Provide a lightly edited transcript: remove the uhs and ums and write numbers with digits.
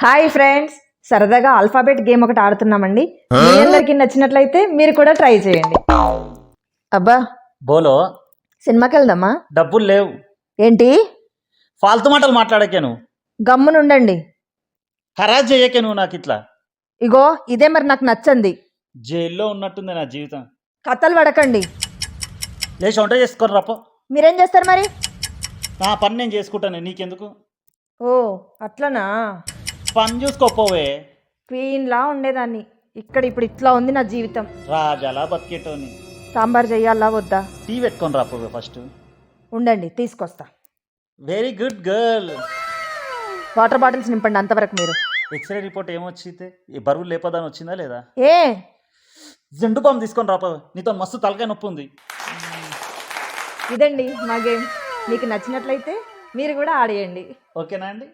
Hi friends, సరదాగా alphabet game ఒకటి ఆడుతున్నామండి. మీ అందరికి నచ్చినట్లయితే మీరు కూడా ట్రై చేయండి. అబ్బా, బోలో సినిమాకి వెళ్దామా? డబ్బులు లేవు. ఏంటి? ఫాల్తు మాటలు మాట్లాడకే నువ్వు. గమ్మునుండండి. హరాజ్ చేయకే నువ్వు నాకు ఇట్లా. ఇగో ఇదే మరి నాకు నచ్చంది. జైల్లో ఉన్నట్టుంది నా జీవితం. కథలు పడకండి. లేచి వంట చేసుకొని రాపో. మీరేం చేస్తారు మరి? నా పని నేను చేసుకుంటాను, నీకెందుకు? ఓ అట్లనా? పని చూసుకోపోవే. క్వీన్లా ఉండేదాన్ని, ఇప్పుడు ఇట్లా ఉంది నా జీవితం. రాజాలా బతికేటోని. సాంబార్ చెయ్యాలా వద్దా? టీ పెట్టుకొని రాపోవే ఫస్ట్. ఉండండి, తీసుకొస్తా. Very good girl. Water bottles నింపండి అంతవరకు మీరు. ఎక్స్రే రిపోర్ట్ ఏమొచ్చింది? ఈ బరువు లేపదాని వచ్చిందా లేదా? ఏ జెండు బాంబు తీసుకొని రాపోవే, నీతో మస్తు తలకాయ నొప్పి ఉంది. ఇదండి మా గేమ్. మీకు నచ్చినట్లయితే మీరు కూడా ఆడేయండి. ఓకేనా అండి?